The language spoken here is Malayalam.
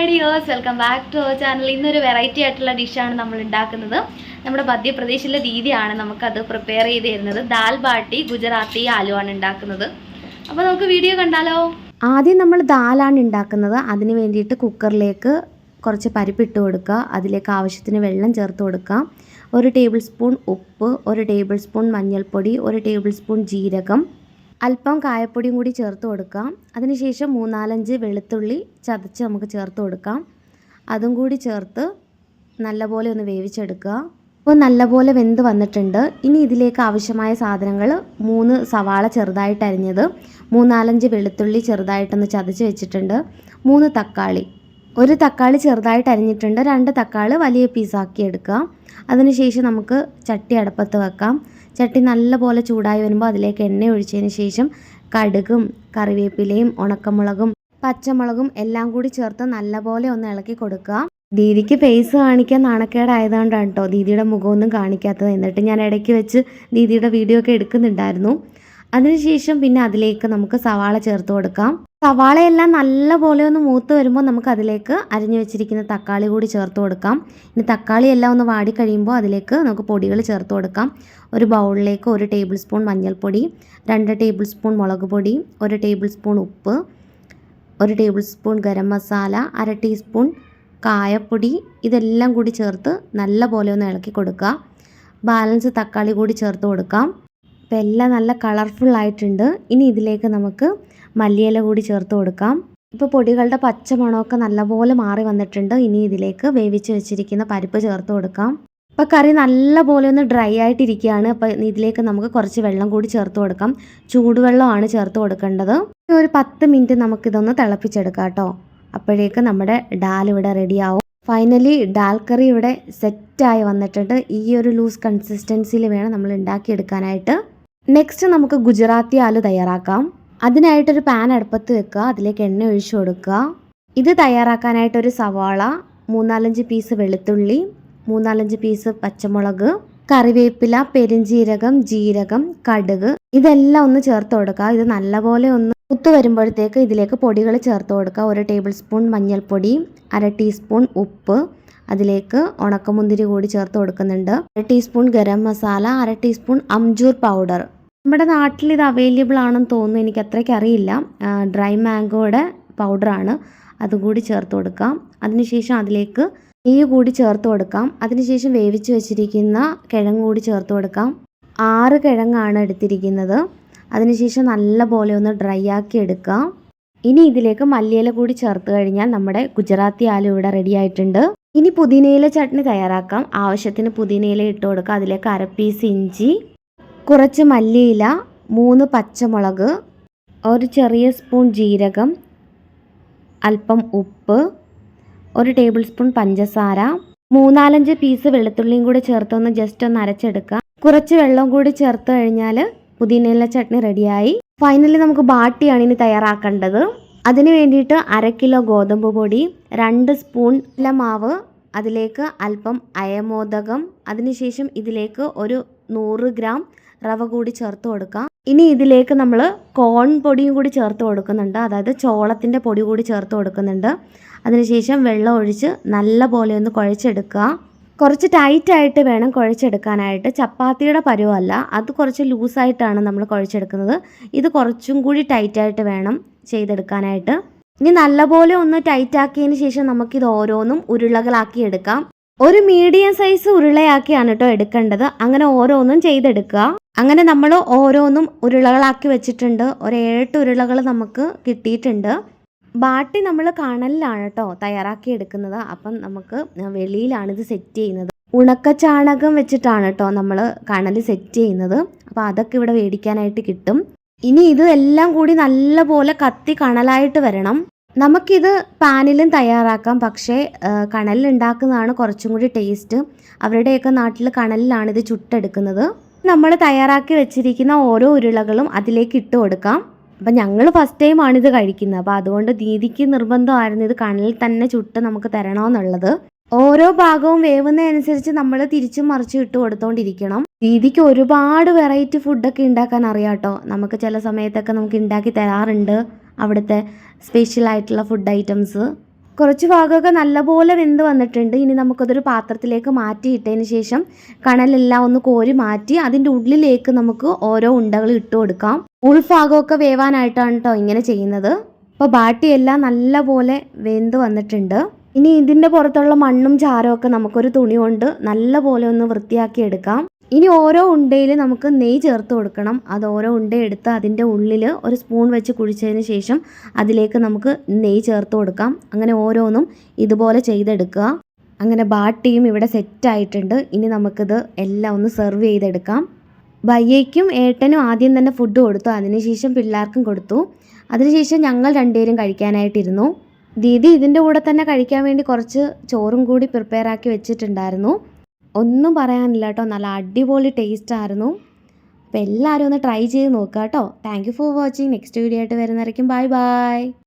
My dears, welcome back to our channel. ഇന്നൊരു വെറൈറ്റി ആയിട്ടുള്ള ഡിഷാണ് നമ്മൾ ഉണ്ടാക്കുന്നത്. നമ്മുടെ മധ്യപ്രദേശിലെ ദീദിയാണ് നമുക്കത് പ്രിപ്പയർ ചെയ്ത് തരുന്നത്. ദാൽ ബാട്ടി ഗുജറാത്തി ആലു ആണ് ഉണ്ടാക്കുന്നത്. അപ്പോൾ നമുക്ക് വീഡിയോ കണ്ടാലോ. ആദ്യം നമ്മൾ ദാലാണ് ഉണ്ടാക്കുന്നത്. അതിന് വേണ്ടിയിട്ട് കുക്കറിലേക്ക് കുറച്ച് പരിപ്പിട്ട് കൊടുക്കുക. അതിലേക്ക് ആവശ്യത്തിന് വെള്ളം ചേർത്ത് കൊടുക്കാം. 1 ടേബിൾ സ്പൂൺ ഉപ്പ്, 1 ടേബിൾ സ്പൂൺ മഞ്ഞൾപ്പൊടി, 1 ടേബിൾ സ്പൂൺ ജീരകം, അല്പം കായപ്പൊടിയും കൂടി ചേർത്ത് കൊടുക്കാം. അതിനുശേഷം 3-4 വെളുത്തുള്ളി ചതച്ച് നമുക്ക് ചേർത്ത് കൊടുക്കാം. അതും കൂടി ചേർത്ത് നല്ലപോലെ ഒന്ന് വേവിച്ചെടുക്കുക. അപ്പോൾ നല്ലപോലെ വെന്ത് വന്നിട്ടുണ്ട്. ഇനി ഇതിലേക്ക് ആവശ്യമായ സാധനങ്ങൾ: 3 സവാള ചെറുതായിട്ട് അരിഞ്ഞത്, 3-4 വെളുത്തുള്ളി ചെറുതായിട്ടൊന്ന് ചതച്ച് വെച്ചിട്ടുണ്ട്, 3 തക്കാളി, 1 തക്കാളി ചെറുതായിട്ട് അരിഞ്ഞിട്ടുണ്ട്, 2 തക്കാളി വലിയ പീസാക്കി എടുക്കുക. അതിനുശേഷം നമുക്ക് ചട്ടി അടുപ്പത്ത് വെക്കാം. ചട്ടി നല്ലപോലെ ചൂടായി വരുമ്പോൾ അതിലേക്ക് എണ്ണ ഒഴിച്ചതിന് ശേഷം കടുകും കറിവേപ്പിലയും ഉണക്കമുളകും പച്ചമുളകും എല്ലാം കൂടി ചേർത്ത് നല്ലപോലെ ഒന്ന് ഇളക്കി കൊടുക്കുക. ദീദിക്ക് ഫേസ് കാണിക്കാൻ നാണക്കേടായതുകൊണ്ടാണ് കേട്ടോ ദീദിയുടെ മുഖമൊന്നും കാണിക്കാത്തത്. എന്നിട്ട് ഞാൻ ഇടയ്ക്ക് വെച്ച് ദീദിയുടെ വീഡിയോ ഒക്കെ എടുക്കുന്നുണ്ടായിരുന്നു. അതിനുശേഷം പിന്നെ അതിലേക്ക് നമുക്ക് സവാള ചേർത്ത് കൊടുക്കാം. സവാളയെല്ലാം നല്ലപോലെ ഒന്ന് മൂത്ത് വരുമ്പോൾ നമുക്ക് അതിലേക്ക് അരിഞ്ഞു വെച്ചിരിക്കുന്ന തക്കാളി കൂടി ചേർത്ത് കൊടുക്കാം. ഇനി തക്കാളി എല്ലാം ഒന്ന് വാടി കഴിയുമ്പോൾ അതിലേക്ക് നമുക്ക് പൊടികൾ ചേർത്ത് കൊടുക്കാം. ഒരു ബൗളിലേക്ക് 1 ടേബിൾ സ്പൂൺ മഞ്ഞൾപ്പൊടി, 2 ടേബിൾ സ്പൂൺ മുളക് പൊടി, 1 ടേബിൾ സ്പൂൺ ഉപ്പ്, 1 table spoon garam masala, 1/2 teaspoon കായപ്പൊടി, ഇതെല്ലാം കൂടി ചേർത്ത് നല്ലപോലെ ഒന്ന് ഇളക്കി കൊടുക്കുക. ബാലൻസ് തക്കാളി കൂടി ചേർത്ത് കൊടുക്കാം. അപ്പോൾ എല്ലാം നല്ല കളർഫുൾ ആയിട്ടുണ്ട്. ഇനി ഇതിലേക്ക് നമുക്ക് മല്ലിയില കൂടി ചേർത്ത് കൊടുക്കാം. ഇപ്പോൾ പൊടികളുടെ പച്ചമണമൊക്കെ നല്ലപോലെ മാറി വന്നിട്ടുണ്ട്. ഇനി ഇതിലേക്ക് വേവിച്ച് വെച്ചിരിക്കുന്ന പരിപ്പ് ചേർത്ത് കൊടുക്കാം. ഇപ്പോൾ കറി നല്ലപോലെ ഒന്ന് ഡ്രൈ ആയിട്ടിരിക്കുകയാണ്. അപ്പോൾ ഇതിലേക്ക് നമുക്ക് കുറച്ച് വെള്ളം കൂടി ചേർത്ത് കൊടുക്കാം. ചൂടുവെള്ളമാണ് ചേർത്ത് കൊടുക്കേണ്ടത്. ഒരു 10 മിനിറ്റ് നമുക്കിതൊന്ന് തിളപ്പിച്ചെടുക്കാം കേട്ടോ. അപ്പോഴേക്ക് നമ്മുടെ ഡാൽ ഇവിടെ റെഡിയാവും. ഫൈനലി ഡാൽ കറി ഇവിടെ സെറ്റായി വന്നിട്ടുണ്ട്. ഈ ഒരു ലൂസ് കൺസിസ്റ്റൻസിയിൽ വേണം നമ്മൾ ഉണ്ടാക്കിയെടുക്കാനായിട്ട്. നെക്സ്റ്റ് നമുക്ക് ഗുജറാത്തി ആലു തയ്യാറാക്കാം. അതിനായിട്ടൊരു പാൻ അടുപ്പത്ത് വെക്കുക. അതിലേക്ക് എണ്ണ ഒഴിച്ചു കൊടുക്കുക. ഇത് തയ്യാറാക്കാനായിട്ടൊരു സവാള, 3-4 പീസ് വെളുത്തുള്ളി, 3-4 പീസ് പച്ചമുളക്, കറിവേപ്പില, പെരിഞ്ജീരകം, ജീരകം, കടുക്, ഇതെല്ലാം ഒന്ന് ചേർത്ത് കൊടുക്കുക. ഇത് നല്ലപോലെ ഒന്ന് കുത്തു വരുമ്പോഴത്തേക്ക് ഇതിലേക്ക് പൊടികൾ ചേർത്ത് കൊടുക്കുക. 1 ടേബിൾ സ്പൂൺ മഞ്ഞൾപ്പൊടി, 1/2 ടീസ്പൂൺ ഉപ്പ്, അതിലേക്ക് ഉണക്കമുന്തിരി കൂടി ചേർത്ത് കൊടുക്കുന്നുണ്ട്, 1 teaspoon garam masala, 1/2 teaspoon amchur powder. നമ്മുടെ നാട്ടിൽ ഇത് അവൈലബിൾ ആണെന്ന് തോന്നുന്നു, എനിക്ക് അത്രയ്ക്ക് അറിയില്ല. ഡ്രൈ മാംഗോയുടെ പൗഡറാണ്, അതുകൂടി ചേർത്ത് കൊടുക്കാം. അതിനുശേഷം അതിലേക്ക് നെയ്യ് കൂടി ചേർത്ത് കൊടുക്കാം. അതിനുശേഷം വേവിച്ച് വെച്ചിരിക്കുന്ന കിഴങ്ങ് കൂടി ചേർത്ത് കൊടുക്കാം. 6 കിഴങ്ങാണ് എടുത്തിരിക്കുന്നത്. അതിനുശേഷം നല്ലപോലെ ഒന്ന് ഡ്രൈ ആക്കി എടുക്കാം. ഇനി ഇതിലേക്ക് മല്ലിയില കൂടി ചേർത്ത് കഴിഞ്ഞാൽ നമ്മുടെ ഗുജറാത്തി ആലു ഇവിടെ റെഡി ആയിട്ടുണ്ട്. ഇനി പുതിനയില ചട്നി തയ്യാറാക്കാം. ആവശ്യത്തിന് പുതിനയില ഇട്ട് കൊടുക്കുക. അതിലേക്ക് 1/2 പീസ് ഇഞ്ചി, കുറച്ച് മല്ലിയില, 3 പച്ചമുളക്, 1 ചെറിയ സ്പൂൺ ജീരകം, അല്പം ഉപ്പ്, 1 ടേബിൾ സ്പൂൺ പഞ്ചസാര, 3-4 പീസ് വെളുത്തുള്ളിയും കൂടി ചേർത്തൊന്ന് ജസ്റ്റ് ഒന്ന് അരച്ചെടുക്കുക. കുറച്ച് വെള്ളം കൂടി ചേർത്ത് കഴിഞ്ഞാൽ പുതിനയില ചട്നി റെഡിയായി. ഫൈനലി നമുക്ക് ബാട്ടിയാണ് ഇനി തയ്യാറാക്കേണ്ടത്. അതിന് വേണ്ടിയിട്ട് 1/2 കിലോ ഗോതമ്പ് പൊടി, 2 സ്പൂൺ മാവ്, അതിലേക്ക് അല്പം അയമോദകം, അതിനുശേഷം ഇതിലേക്ക് ഒരു 100 ഗ്രാം റവ കൂടി ചേർത്ത് കൊടുക്കാം. ഇനി ഇതിലേക്ക് നമ്മൾ കോൺ പൊടിയും കൂടി ചേർത്ത് കൊടുക്കുന്നുണ്ട്, അതായത് ചോളത്തിൻ്റെ പൊടി കൂടി ചേർത്ത് കൊടുക്കുന്നുണ്ട്. അതിനുശേഷം വെള്ളം ഒഴിച്ച് നല്ല പോലെ ഒന്ന് കുഴച്ചെടുക്കുക. കുറച്ച് ടൈറ്റായിട്ട് വേണം കുഴച്ചെടുക്കാനായിട്ട്. ചപ്പാത്തിയുടെ പരുവമല്ല, അത് കുറച്ച് ലൂസായിട്ടാണ് നമ്മൾ കുഴച്ചെടുക്കുന്നത്. ഇത് കുറച്ചും കൂടി ടൈറ്റായിട്ട് വേണം ചെയ്തെടുക്കാനായിട്ട്. ഇനി നല്ലപോലെ ഒന്ന് ടൈറ്റാക്കിയതിന് ശേഷം നമുക്കിത് ഓരോന്നും ഉരുളകളാക്കി എടുക്കാം. ഒരു മീഡിയം സൈസ് ഉരുളയാക്കിയാണ് കേട്ടോ എടുക്കേണ്ടത്. അങ്ങനെ ഓരോന്നും ചെയ്തെടുക്കുക. അങ്ങനെ നമ്മൾ ഓരോന്നും ഉരുളകളാക്കി വെച്ചിട്ടുണ്ട്. ഒരു 7 ഉരുളകൾ നമുക്ക് കിട്ടിയിട്ടുണ്ട്. ബാട്ടി നമ്മൾ കണലിലാണ് കേട്ടോ തയ്യാറാക്കി എടുക്കുന്നത്. അപ്പം നമുക്ക് വെളിയിലാണ് ഇത് സെറ്റ് ചെയ്യുന്നത്. ഉണക്കച്ചാണകം വെച്ചിട്ടാണ് കേട്ടോ നമ്മൾ കണൽ സെറ്റ് ചെയ്യുന്നത്. അപ്പോൾ അതൊക്കെ ഇവിടെ മേടിക്കാനായിട്ട് കിട്ടും. ഇനി ഇത് എല്ലാം കൂടി നല്ലപോലെ കത്തി കണലായിട്ട് വരണം. നമുക്കിത് പാനിലും തയ്യാറാക്കാം, പക്ഷേ കണലിൽ ഉണ്ടാക്കുന്നതാണ് കുറച്ചും കൂടി ടേസ്റ്റ്. അവരുടെയൊക്കെ നാട്ടിൽ കണലിലാണ് ഇത് ചുട്ടെടുക്കുന്നത്. നമ്മൾ തയ്യാറാക്കി വെച്ചിരിക്കുന്ന ഓരോ ഉരുളകളും അതിലേക്ക് ഇട്ട് കൊടുക്കാം. അപ്പം ഞങ്ങൾ ഫസ്റ്റ് ടൈമാണ് ഇത് കഴിക്കുന്നത്. അപ്പോൾ അതുകൊണ്ട് ദീദിക്ക് നിർബന്ധമായിരുന്നു ഇത് കണലിൽ തന്നെ ചുട്ട് നമുക്ക് തരണമെന്നുള്ളത്. ഓരോ ഭാഗവും വേവുന്നതനുസരിച്ച് നമ്മൾ തിരിച്ചും മറിച്ചും ഇട്ട് കൊടുത്തോണ്ടിരിക്കണം. ദീദിക്ക് ഒരുപാട് വെറൈറ്റി ഫുഡൊക്കെ ഉണ്ടാക്കാൻ അറിയാം കേട്ടോ. നമുക്ക് ചില സമയത്തൊക്കെ നമുക്ക് ഉണ്ടാക്കി തരാറുണ്ട് അവിടുത്തെ സ്പെഷ്യൽ ആയിട്ടുള്ള ഫുഡ് ഐറ്റംസ്. കുറച്ച് ഭാഗമൊക്കെ നല്ലപോലെ വെന്ത് വന്നിട്ടുണ്ട്. ഇനി നമുക്കതൊരു പാത്രത്തിലേക്ക് മാറ്റിയിട്ടതിന് ശേഷം കണലെല്ലാം ഒന്ന് കോരി മാറ്റി അതിൻ്റെ ഉള്ളിലേക്ക് നമുക്ക് ഓരോ ഉണ്ടകൾ ഇട്ട് കൊടുക്കാം. ഉൾഭാഗമൊക്കെ വേവാനായിട്ടാണ് കേട്ടോ ഇങ്ങനെ ചെയ്യുന്നത്. അപ്പോൾ ബാട്ടിയെല്ലാം നല്ലപോലെ വെന്ത് വന്നിട്ടുണ്ട്. ഇനി ഇതിൻ്റെ പുറത്തുള്ള മണ്ണും ചാരമൊക്കെ നമുക്കൊരു തുണി കൊണ്ട് നല്ലപോലെ ഒന്ന് വൃത്തിയാക്കി എടുക്കാം. ഇനി ഓരോ ഉണ്ടയിൽ നമുക്ക് നെയ്യ് ചേർത്ത് കൊടുക്കണം. അത് ഓരോ ഉണ്ട എടുത്ത് അതിൻ്റെ ഉള്ളിൽ ഒരു സ്പൂൺ വെച്ച് കുഴിച്ചതിന് ശേഷം അതിലേക്ക് നമുക്ക് നെയ്യ് ചേർത്ത് കൊടുക്കാം. അങ്ങനെ ഓരോന്നും ഇതുപോലെ ചെയ്തെടുക്കുക. അങ്ങനെ ബാട്ടിയും ഇവിടെ സെറ്റായിട്ടുണ്ട്. ഇനി നമുക്കിത് എല്ലാം ഒന്ന് സെർവ് ചെയ്തെടുക്കാം. ഭയ്യയ്ക്കും ഏട്ടനും ആദ്യം തന്നെ ഫുഡ് കൊടുത്തു. അതിനുശേഷം പിള്ളേർക്കും കൊടുത്തു. അതിനുശേഷം ഞങ്ങൾ രണ്ടുപേരും കഴിക്കാനായിട്ടിരുന്നു. ദീദി ഇതിൻ്റെ കൂടെ തന്നെ കഴിക്കാൻ വേണ്ടി കുറച്ച് ചോറും കൂടി പ്രിപ്പയർ ആക്കി വെച്ചിട്ടുണ്ടായിരുന്നു. ഒന്നും പറയാനില്ല കേട്ടോ, നല്ല അടിപൊളി ടേസ്റ്റ് ആയിരുന്നു. അപ്പോൾ എല്ലാവരും ഒന്ന് ട്രൈ ചെയ്ത് നോക്കുക കേട്ടോ. Thank you for watching. Next video ആയിട്ട് വരുന്നവരേക്കും ബൈ ബൈ.